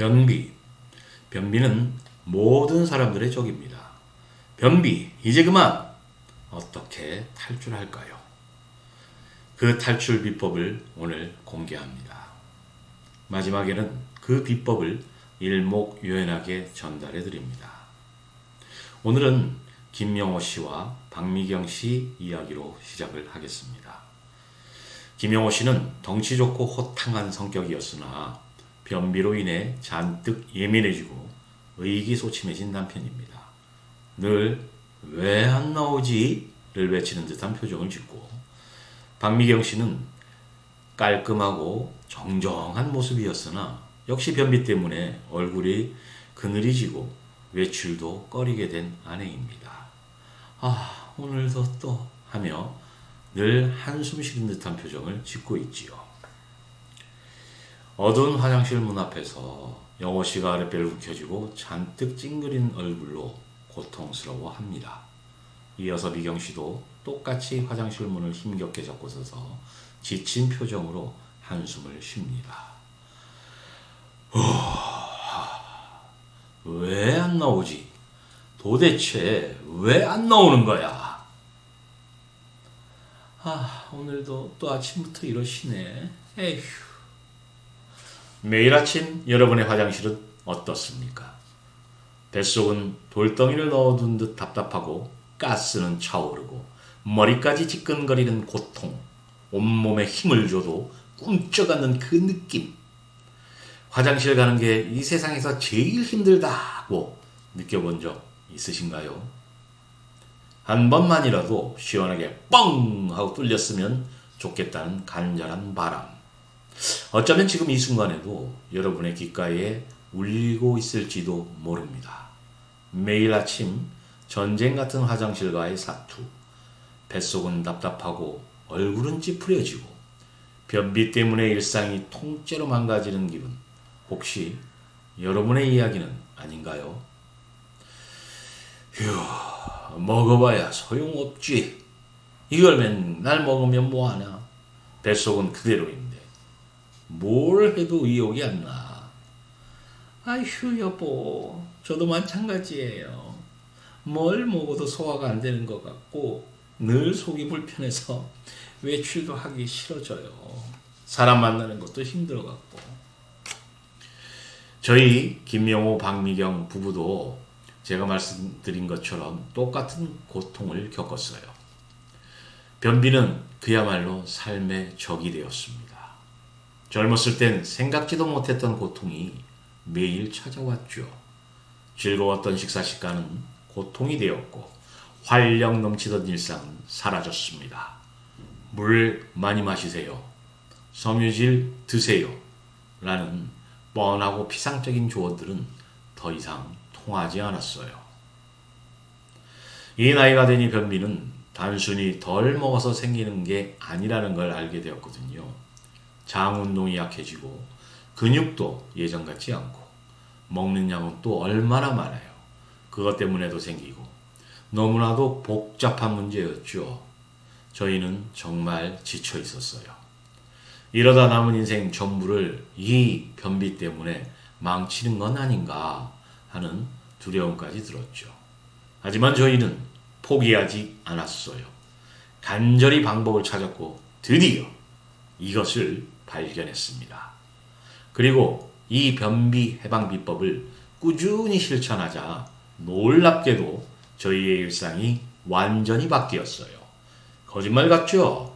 변비. 변비는 모든 사람들의 적입니다. 변비, 이제 그만! 어떻게 탈출할까요? 그 탈출 비법을 오늘 공개합니다. 마지막에는 그 비법을 일목요연하게 전달해 드립니다. 오늘은 김영호 씨와 박미경 씨 이야기로 시작을 하겠습니다. 김영호 씨는 덩치 좋고 호탕한 성격이었으나 변비로 인해 잔뜩 예민해지고 의기소침해진 남편입니다. 늘 왜 안 나오지? 를 외치는 듯한 표정을 짓고 박미경 씨는 깔끔하고 정정한 모습이었으나 역시 변비 때문에 얼굴이 그늘이지고 외출도 꺼리게 된 아내입니다. 아, 오늘도 또 하며 늘 한숨 쉬는 듯한 표정을 짓고 있지요. 어두운 화장실 문 앞에서 영호 씨가 아랫배를 움켜쥐고 잔뜩 찡그린 얼굴로 고통스러워합니다. 이어서 미경 씨도 똑같이 화장실 문을 힘겹게 잡고 서서 지친 표정으로 한숨을 쉽니다. 왜 안 나오지? 도대체 왜 안 나오는 거야? 아, 오늘도 또 아침부터 이러시네. 에휴. 매일 아침 여러분의 화장실은 어떻습니까? 뱃속은 돌덩이를 넣어둔 듯 답답하고 가스는 차오르고 머리까지 지끈거리는 고통, 온몸에 힘을 줘도 꿈쩍 않는 그 느낌. 화장실 가는 게 이 세상에서 제일 힘들다고 느껴본 적 있으신가요? 한 번만이라도 시원하게 뻥 하고 뚫렸으면 좋겠다는 간절한 바람. 어쩌면 지금 이 순간에도 여러분의 귓가에 울리고 있을지도 모릅니다. 매일 아침 전쟁 같은 화장실과의 사투. 뱃속은 답답하고 얼굴은 찌푸려지고 변비 때문에 일상이 통째로 망가지는 기분. 혹시 여러분의 이야기는 아닌가요? 휴, 먹어봐야 소용없지. 이걸 맨날 먹으면 뭐하나. 뱃속은 그대로인데 뭘 해도 의욕이 안 나. 아휴 여보, 저도 마찬가지예요. 뭘 먹어도 소화가 안 되는 것 같고 늘 속이 불편해서 외출도 하기 싫어져요. 사람 만나는 것도 힘들어 갖고. 저희 김영호, 박미경 부부도 제가 말씀드린 것처럼 똑같은 고통을 겪었어요. 변비는 그야말로 삶의 적이 되었습니다. 젊었을 땐 생각지도 못했던 고통이 매일 찾아왔죠. 즐거웠던 식사 시간은 고통이 되었고 활력 넘치던 일상은 사라졌습니다. 물 많이 마시세요. 섬유질 드세요. 라는 뻔하고 피상적인 조언들은 더 이상 통하지 않았어요. 이 나이가 되니 변비는 단순히 덜 먹어서 생기는 게 아니라는 걸 알게 되었거든요. 장 운동이 약해지고 근육도 예전 같지 않고 먹는 양은 또 얼마나 많아요. 그것 때문에도 생기고 너무나도 복잡한 문제였죠. 저희는 정말 지쳐 있었어요. 이러다 남은 인생 전부를 이 변비 때문에 망치는 건 아닌가 하는 두려움까지 들었죠. 하지만 저희는 포기하지 않았어요. 간절히 방법을 찾았고 드디어 이것을 발견했습니다. 그리고 이 변비 해방 비법을 꾸준히 실천하자 놀랍게도 저희의 일상이 완전히 바뀌었어요. 거짓말 같죠?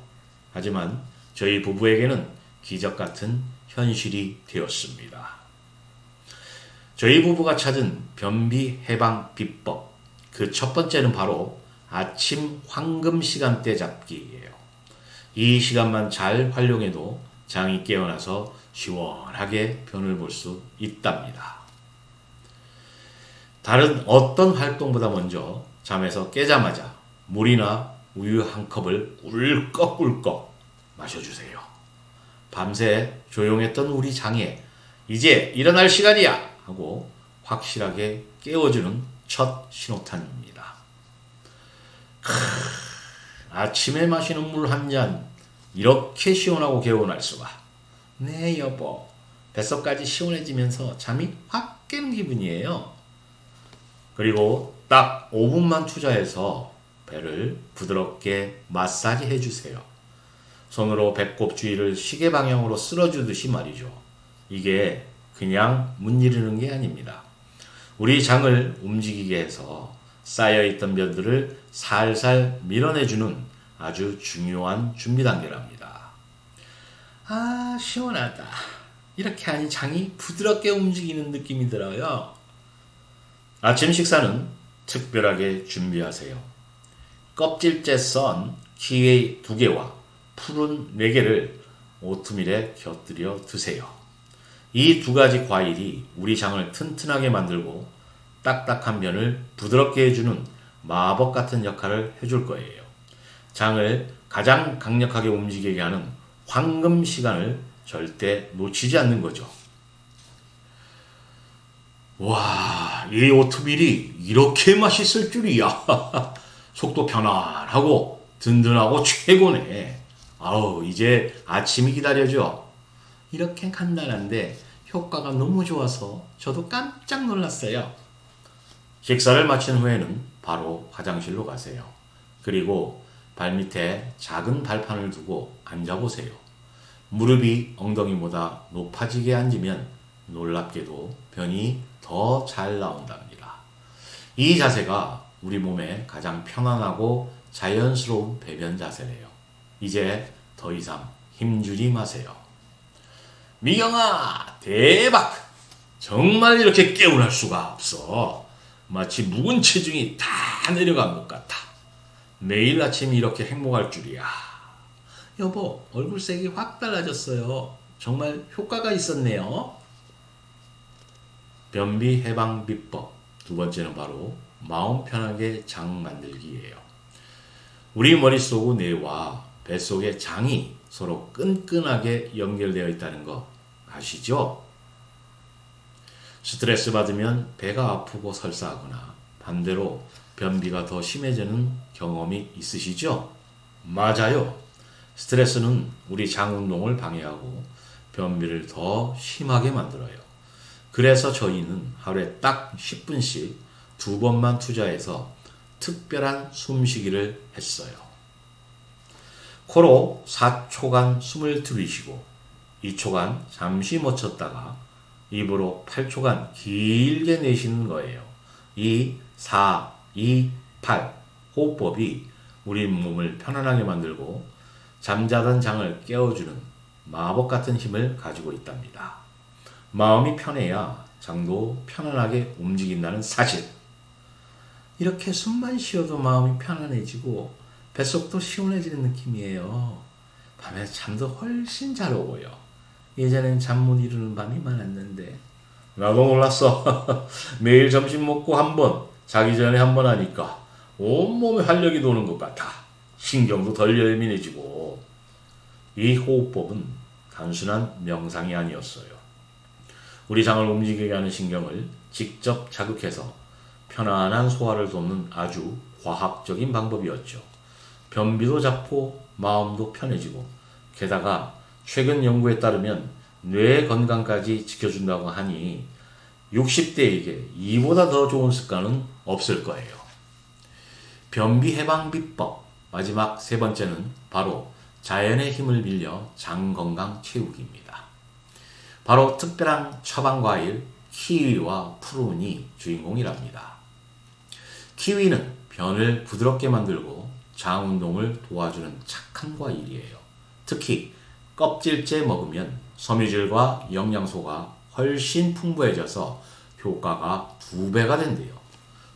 하지만 저희 부부에게는 기적 같은 현실이 되었습니다. 저희 부부가 찾은 변비 해방 비법, 그 첫 번째는 바로 아침 황금 시간대 잡기예요. 이 시간만 잘 활용해도 장이 깨어나서 시원하게 변을 볼 수 있답니다. 다른 어떤 활동보다 먼저 잠에서 깨자마자 물이나 우유 한 컵을 꿀꺽꿀꺽 마셔주세요. 밤새 조용했던 우리 장에 이제 일어날 시간이야 하고 확실하게 깨워주는 첫 신호탄입니다. 아침에 마시는 물 한 잔 이렇게 시원하고 개운할 수가. 네 여보, 뱃속까지 시원해지면서 잠이 확 깨는 기분이에요. 그리고 딱 5분만 투자해서 배를 부드럽게 마사지 해주세요. 손으로 배꼽 주위를 시계 방향으로 쓸어주듯이 말이죠. 이게 그냥 문지르는 게 아닙니다. 우리 장을 움직이게 해서 쌓여있던 변들을 살살 밀어내주는 아주 중요한 준비 단계랍니다. 아, 시원하다. 이렇게 하니 장이 부드럽게 움직이는 느낌이 들어요. 아침 식사는 특별하게 준비하세요. 껍질째 썬 키위 2개와 푸른 4개를 오트밀에 곁들여 드세요. 이 2가지 과일이 우리 장을 튼튼하게 만들고 딱딱한 변을 부드럽게 해주는 마법 같은 역할을 해줄 거예요. 장을 가장 강력하게 움직이게 하는 황금 시간을 절대 놓치지 않는 거죠. 와, 이 오트밀이 이렇게 맛있을 줄이야. 속도 편안하고 든든하고 최고네. 아우, 이제 아침이 기다려져. 이렇게 간단한데 효과가 너무 좋아서 저도 깜짝 놀랐어요. 식사를 마친 후에는 바로 화장실로 가세요. 그리고 발밑에 작은 발판을 두고 앉아보세요. 무릎이 엉덩이보다 높아지게 앉으면 놀랍게도 변이 더 잘 나온답니다. 이 자세가 우리 몸에 가장 편안하고 자연스러운 배변 자세래요. 이제 더 이상 힘주지 마세요. 미경아, 대박! 정말 이렇게 개운할 수가 없어. 마치 묵은 체중이 다 내려간 것 같아. 매일 아침 이렇게 행복할 줄이야. 여보, 얼굴색이 확 달라졌어요. 정말 효과가 있었네요. 변비 해방 비법 2번째는 바로 마음 편하게 장 만들기예요. 우리 머릿속 뇌와 뱃속의 장이 서로 끈끈하게 연결되어 있다는 거 아시죠? 스트레스 받으면 배가 아프고 설사하거나 반대로 변비가 더 심해지는 경험이 있으시죠? 맞아요. 스트레스는 우리 장 운동을 방해하고 변비를 더 심하게 만들어요. 그래서 저희는 하루에 딱 10분씩 2번만 투자해서 특별한 숨쉬기를 했어요. 코로 4초간 숨을 들이쉬고 2초간 잠시 멈췄다가 입으로 8초간 길게 내쉬는 거예요. 이 4, 2, 8 호흡법이 우리 몸을 편안하게 만들고 잠자던 장을 깨워주는 마법 같은 힘을 가지고 있답니다. 마음이 편해야 장도 편안하게 움직인다는 사실. 이렇게 숨만 쉬어도 마음이 편안해지고 뱃속도 시원해지는 느낌이에요. 밤에 잠도 훨씬 잘 오고요. 예전엔 잠 못 이루는 밤이 많았는데 나도 몰랐어. 매일 점심 먹고 한 번, 자기 전에 한 번 하니까 온몸에 활력이 도는 것 같아. 신경도 덜 예민해지고. 이 호흡법은 단순한 명상이 아니었어요. 우리 장을 움직이게 하는 신경을 직접 자극해서 편안한 소화를 돕는 아주 과학적인 방법이었죠. 변비도 잡고 마음도 편해지고 게다가 최근 연구에 따르면 뇌 건강까지 지켜준다고 하니 60대에게 이보다 더 좋은 습관은 없을 거예요. 변비 해방 비법 마지막 3번째는 바로 자연의 힘을 빌려 장 건강 채우기입니다. 바로 특별한 처방과일 키위와 푸른이 주인공이랍니다. 키위는 변을 부드럽게 만들고 장 운동을 도와주는 착한 과일이에요. 특히 껍질째 먹으면 섬유질과 영양소가 훨씬 풍부해져서 효과가 2배가 된대요.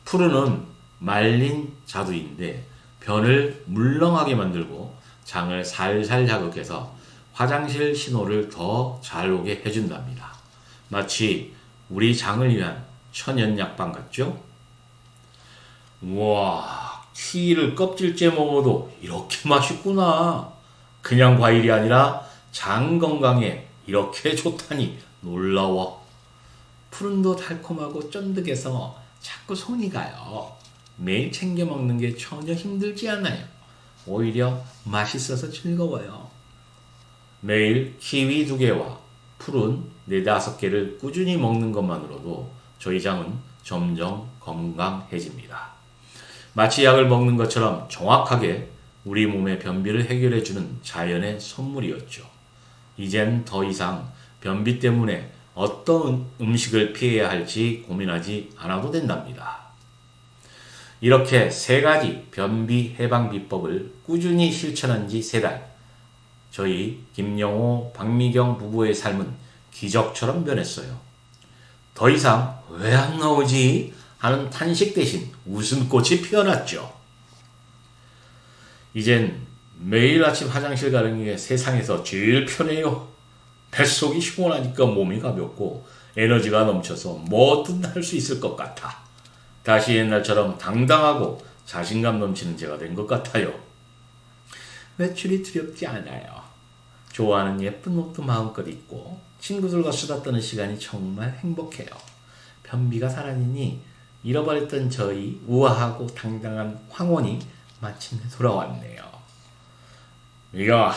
푸른은 말린 자두인데 변을 물렁하게 만들고 장을 살살 자극해서 화장실 신호를 더 잘 오게 해준답니다. 마치 우리 장을 위한 천연 약방 같죠? 우와, 키위를 껍질째 먹어도 이렇게 맛있구나. 그냥 과일이 아니라 장 건강에 이렇게 좋다니 놀라워. 푸른도 달콤하고 쫀득해서 자꾸 손이 가요. 매일 챙겨 먹는 게 전혀 힘들지 않아요. 오히려 맛있어서 즐거워요. 매일 키위 2개와 풀은 4-5개를 꾸준히 먹는 것만으로도 저희 장은 점점 건강해집니다. 마치 약을 먹는 것처럼 정확하게 우리 몸의 변비를 해결해주는 자연의 선물이었죠. 이젠 더 이상 변비 때문에 어떤 음식을 피해야 할지 고민하지 않아도 된답니다. 이렇게 3가지 변비 해방 비법을 꾸준히 실천한 지 3달. 저희 김영호, 박미경 부부의 삶은 기적처럼 변했어요. 더 이상 왜 안 나오지? 하는 탄식 대신 웃음꽃이 피어났죠. 이젠 매일 아침 화장실 가는 게 세상에서 제일 편해요. 뱃속이 시원하니까 몸이 가볍고 에너지가 넘쳐서 뭐든 할 수 있을 것 같아. 다시 옛날처럼 당당하고 자신감 넘치는 제가 된 것 같아요. 외출이 두렵지 않아요. 좋아하는 예쁜 옷도 마음껏 입고 친구들과 수다 떠는 시간이 정말 행복해요. 변비가 사라지니 잃어버렸던 저희 우아하고 당당한 황혼이 마침내 돌아왔네요. 이거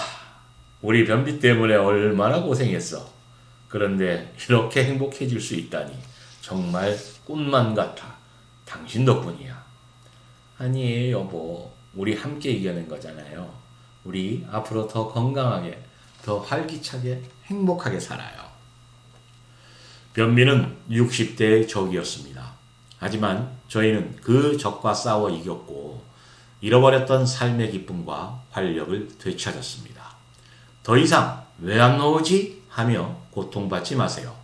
우리 변비 때문에 얼마나 고생했어. 그런데 이렇게 행복해질 수 있다니 정말 꿈만 같아. 당신 덕분이야. 아니에요 여보. 우리 함께 이겨낸 거잖아요. 우리 앞으로 더 건강하게, 더 활기차게, 행복하게 살아요. 변비는 60대의 적이었습니다. 하지만 저희는 그 적과 싸워 이겼고 잃어버렸던 삶의 기쁨과 활력을 되찾았습니다. 더 이상 왜 안 나오지? 하며 고통받지 마세요.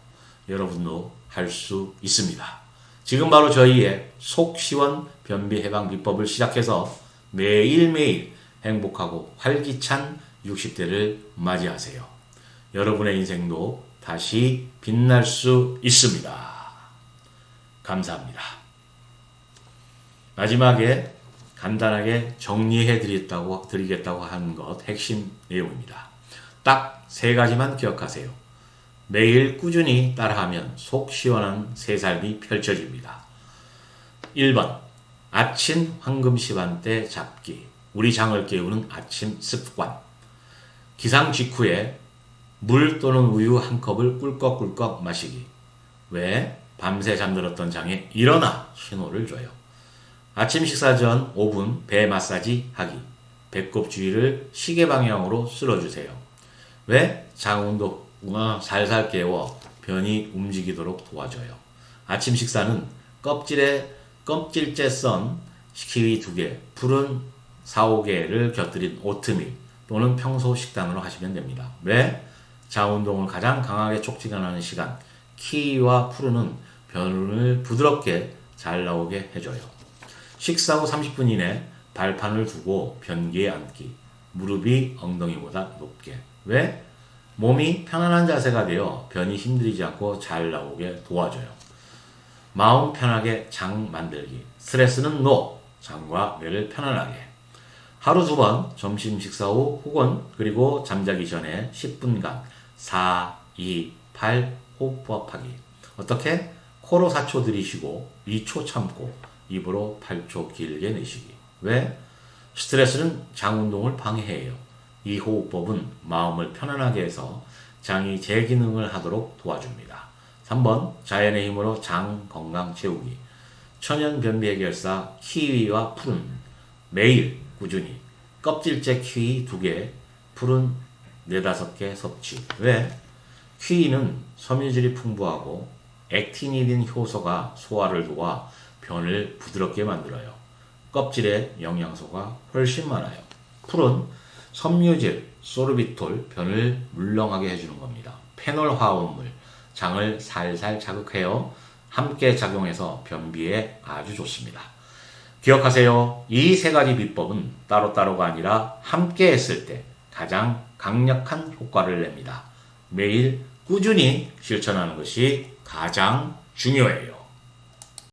여러분도 할 수 있습니다. 지금 바로 저희의 속 시원 변비 해방 비법을 시작해서 매일매일 행복하고 활기찬 60대를 맞이하세요. 여러분의 인생도 다시 빛날 수 있습니다. 감사합니다. 마지막에 간단하게 정리해 드리겠다고 하는 것 핵심 내용입니다. 딱 3가지만 기억하세요. 매일 꾸준히 따라하면 속 시원한 새 삶이 펼쳐집니다. 1번, 아침 황금 시간대 잡기. 우리 장을 깨우는 아침 습관. 기상 직후에 물 또는 우유 1컵을 꿀꺽꿀꺽 마시기. 왜? 밤새 잠들었던 장에 일어나 신호를 줘요. 아침 식사 전 5분 배 마사지 하기. 배꼽 주위를 시계 방향으로 쓸어주세요. 왜? 장 운동과 살살 깨워 변이 움직이도록 도와줘요. 아침 식사는 껍질째 썬 키위 2개, 푸른 4-5개를 곁들인 오트밀 또는 평소 식단으로 하시면 됩니다. 왜? 장 운동을 가장 강하게 촉진하는 시간, 키위와 푸른은 변을 부드럽게 잘 나오게 해줘요. 식사 후 30분 이내 발판을 두고 변기에 앉기. 무릎이 엉덩이보다 높게. 왜? 몸이 편안한 자세가 되어 변이 힘들이지 않고 잘 나오게 도와줘요. 마음 편하게 장 만들기. 스트레스는 노. 장과 뇌를 편안하게. 하루 2번 점심 식사 후 혹은 그리고 잠자기 전에 10분간 4, 2, 8 호흡하기. 어떻게? 코로 4초 들이쉬고 2초 참고 입으로 8초 길게 내쉬기. 왜? 스트레스는 장 운동을 방해해요. 이 호흡법은 마음을 편안하게 해서 장이 제 기능을 하도록 도와줍니다. 3번 자연의 힘으로 장 건강 채우기. 천연 변비 해결사 키위와 푸른. 매일 꾸준히 껍질째 키위 2개, 푸른 4-5개 섭취. 왜? 키위는 섬유질이 풍부하고 액티니딘 효소가 소화를 도와 변을 부드럽게 만들어요. 껍질에 영양소가 훨씬 많아요. 푸른 섬유질, 소르비톨, 변을 물렁하게 해주는 겁니다. 페놀 화합물, 장을 살살 자극해요. 함께 작용해서 변비에 아주 좋습니다. 기억하세요. 이 3가지 비법은 따로따로가 아니라 함께 했을 때 가장 강력한 효과를 냅니다. 매일 꾸준히 실천하는 것이 가장 중요해요.